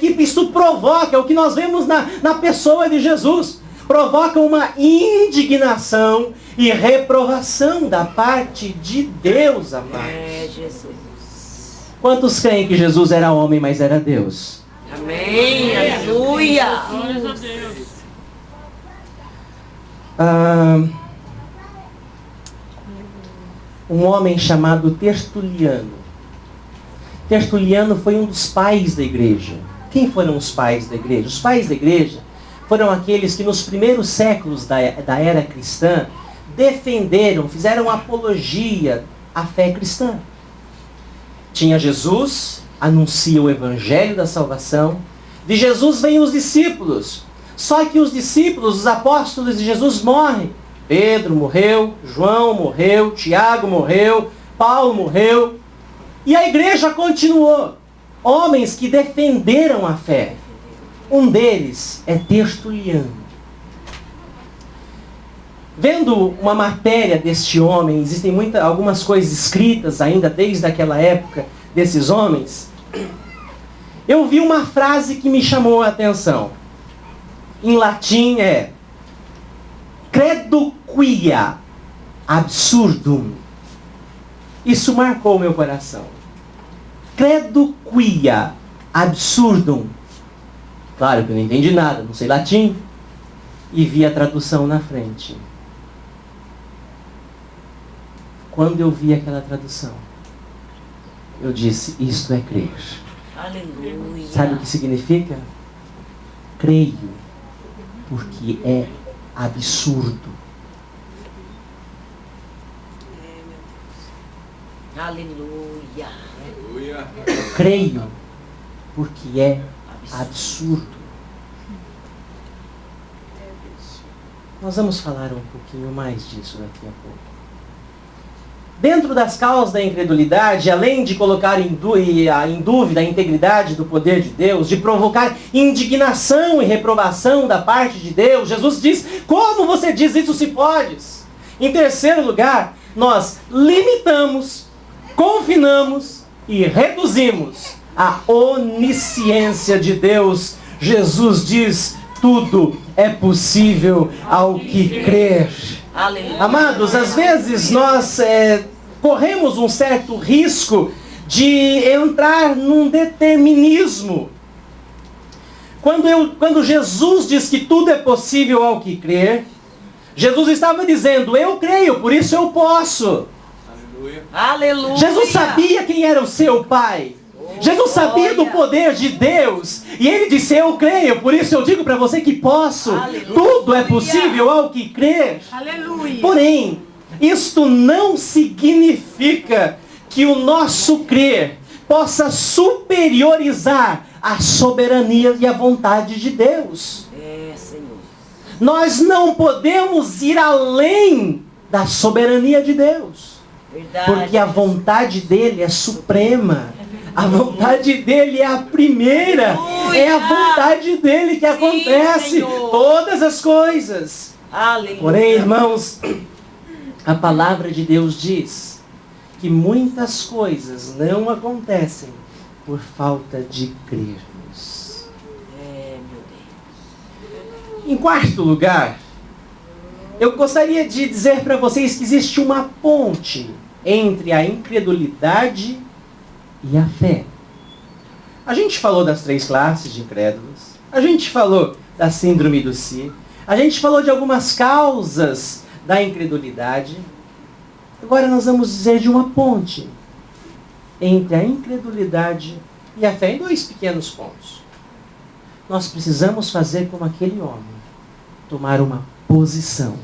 que isto provoca, o que nós vemos na pessoa de Jesus, provoca uma indignação e reprovação da parte de Deus, amados. Jesus. Quantos creem que Jesus era homem, mas era Deus? Amém. Aleluia. Glórias a Deus. Um homem chamado Tertuliano. Tertuliano foi um dos pais da igreja. Quem foram os pais da igreja? Os pais da igreja foram aqueles que nos primeiros séculos da era cristã defenderam, fizeram apologia à fé cristã. Tinha Jesus, anuncia o evangelho da salvação. De Jesus vêm os discípulos. Só que os discípulos, os apóstolos de Jesus morrem. Pedro morreu, João morreu, Tiago morreu, Paulo morreu. E a igreja continuou. Homens que defenderam a fé. Um deles é Tertuliano. Vendo uma matéria deste homem, existem algumas coisas escritas ainda desde aquela época desses homens. Eu vi uma frase que me chamou a atenção. Em latim é credo quia absurdum. Isso marcou meu coração. Credo quia absurdum. Claro que eu não entendi nada, não sei latim. E vi a tradução na frente. Quando eu vi aquela tradução, eu disse, isto é crer. Aleluia. Sabe o que significa? Creio, porque é absurdo. Aleluia. Creio, porque é absurdo. Nós vamos falar um pouquinho mais disso daqui a pouco. Dentro das causas da incredulidade, além de colocar em dúvida a integridade do poder de Deus, de provocar indignação e reprovação da parte de Deus, Jesus diz, como você diz isso se podes? Em terceiro lugar, nós limitamos, confinamos e reduzimos a onisciência de Deus. Jesus diz, tudo é possível ao que crer. Aleluia. Amados, às vezes nós corremos um certo risco de entrar num determinismo. Quando Jesus diz que tudo é possível ao que crer, Jesus estava dizendo, eu creio, por isso eu posso. Aleluia. Aleluia. Jesus sabia quem era o seu Pai. Jesus sabia do poder de Deus. E Ele disse, eu creio, por isso eu digo para você que posso. Aleluia. Tudo é possível ao que crer. Aleluia. Porém, isto não significa que o nosso crer possa superiorizar a soberania e a vontade de Deus. É, Senhor. Nós não podemos ir além da soberania de Deus. Verdade. Porque a vontade dele é suprema. A vontade dele é a primeira. Aleluia. É a vontade dele que acontece Senhor. todas as coisas. Aleluia. Porém, irmãos, a palavra de Deus diz que muitas coisas não acontecem por falta de crermos. É, meu Deus. Em quarto lugar, eu gostaria de dizer para vocês que existe uma ponte entre a incredulidade e a fé. A gente falou das 3 classes de incrédulos. A gente falou da síndrome do si. A gente falou de algumas causas da incredulidade. Agora nós vamos dizer de uma ponte entre a incredulidade e a fé em 2 pequenos pontos. Nós precisamos fazer como aquele homem, tomar uma posição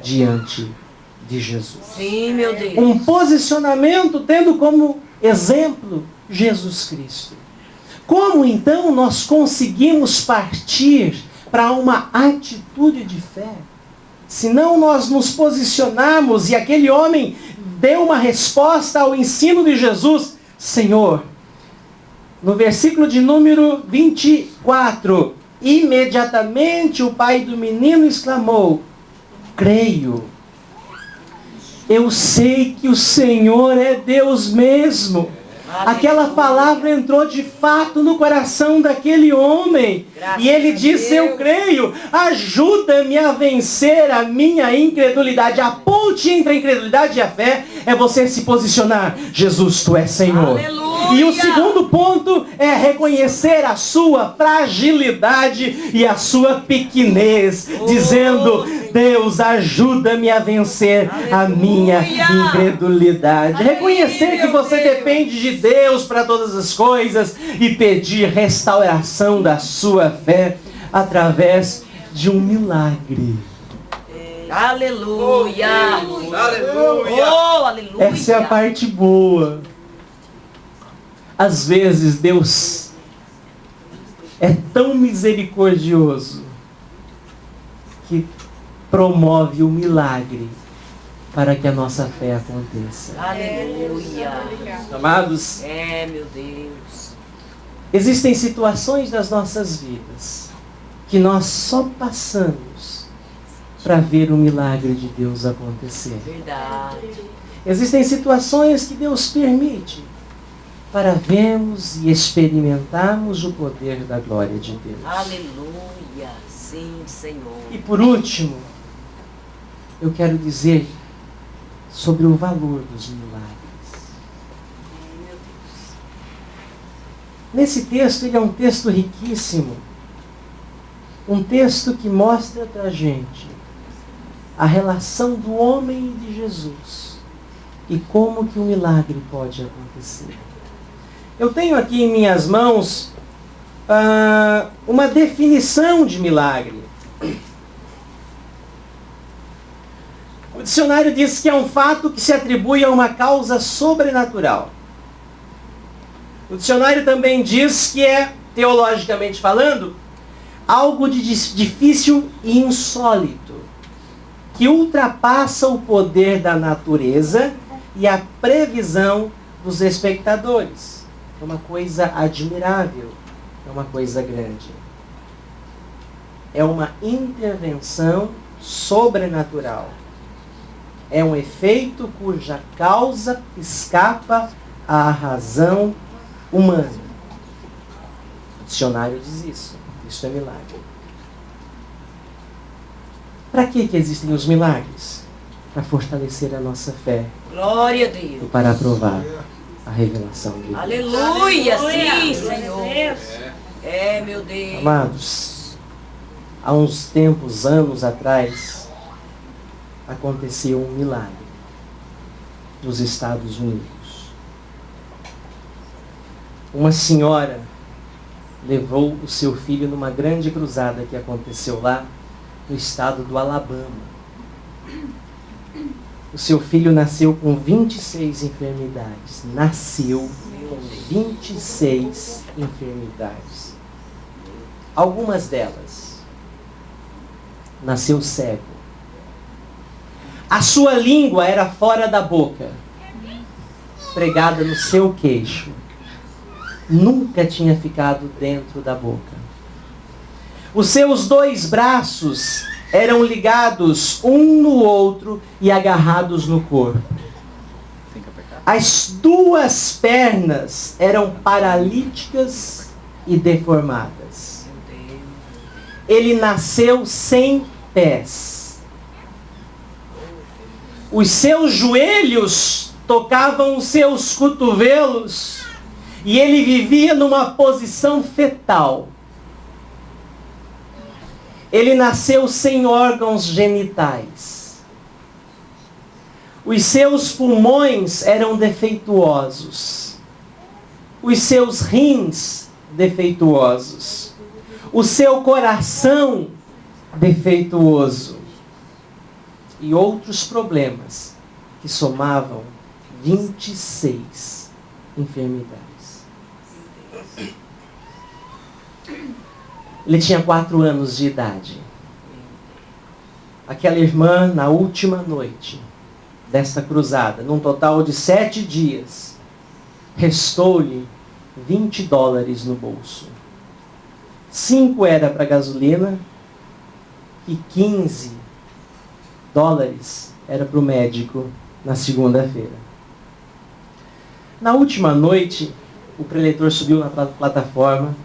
diante de Jesus. Sim, meu Deus. Um posicionamento tendo como exemplo Jesus Cristo. Como então nós conseguimos partir para uma atitude de fé? Se não nós nos posicionarmos e aquele homem deu uma resposta ao ensino de Jesus, Senhor, no versículo de número 24, imediatamente o pai do menino exclamou, creio. Eu sei que o Senhor é Deus mesmo. Aquela palavra entrou de fato no coração daquele homem. Graças E ele a disse: Deus. eu creio, ajuda-me a vencer a minha incredulidade. A ponte entre a incredulidade e a fé é você se posicionar: Jesus, tu és Senhor. Aleluia. E o segundo ponto é reconhecer a sua fragilidade e a sua pequenez, dizendo: Deus, ajuda-me a vencer a minha incredulidade. Reconhecer que você depende de Deus para todas as coisas e pedir restauração da sua fé através de um milagre. Aleluia. Aleluia. Oh, aleluia. Essa é a parte boa. Às vezes Deus é tão misericordioso que promove o milagre para que a nossa fé aconteça. Aleluia. Amados, Meu Deus. existem situações das nossas vidas que nós só passamos para ver o milagre de Deus acontecer. Verdade. Existem situações que Deus permite para vermos e experimentarmos o poder da glória de Deus. Aleluia. Sim, Senhor. E por último, eu quero dizer sobre o valor dos milagres. Nesse texto, ele é um texto riquíssimo. Um texto que mostra para a gente a relação do homem e de Jesus. E como que o milagre pode acontecer. Eu tenho aqui em minhas mãos uma definição de milagre. O dicionário diz que é um fato que se atribui a uma causa sobrenatural. O dicionário também diz que é, teologicamente falando, algo de difícil e insólito, que ultrapassa o poder da natureza e a previsão dos espectadores. É uma coisa admirável, é uma coisa grande. É uma intervenção sobrenatural. É um efeito cuja causa escapa à razão humana. O dicionário diz isso. Isso é milagre. Para que existem os milagres? Para fortalecer a nossa fé Glória a e Deus. para aprovar a revelação de Deus. Aleluia. Sim, Senhor. Meu Deus. Amados, há uns tempos, anos atrás, aconteceu um milagre nos Estados Unidos. Uma senhora levou o seu filho numa grande cruzada que aconteceu lá no estado do Alabama. O seu filho nasceu com 26 enfermidades. Nasceu com 26 enfermidades. Algumas delas nasceu cego. A sua língua era fora da boca, pregada no seu queixo. Nunca tinha ficado dentro da boca. Os seus 2 braços eram ligados um no outro e agarrados no corpo. As 2 pernas eram paralíticas e deformadas. Ele nasceu sem pés. Os seus joelhos tocavam os seus cotovelos e ele vivia numa posição fetal. Ele nasceu sem órgãos genitais. Os seus pulmões eram defeituosos. Os seus rins defeituosos. O seu coração defeituoso. E outros problemas que somavam 26 enfermidades. Ele tinha 4 anos de idade. Aquela irmã, na última noite desta cruzada, num total de 7 dias, restou-lhe $20 no bolso. 5 era para gasolina e $15 era para o médico na segunda-feira. Na última noite, o preletor subiu na plataforma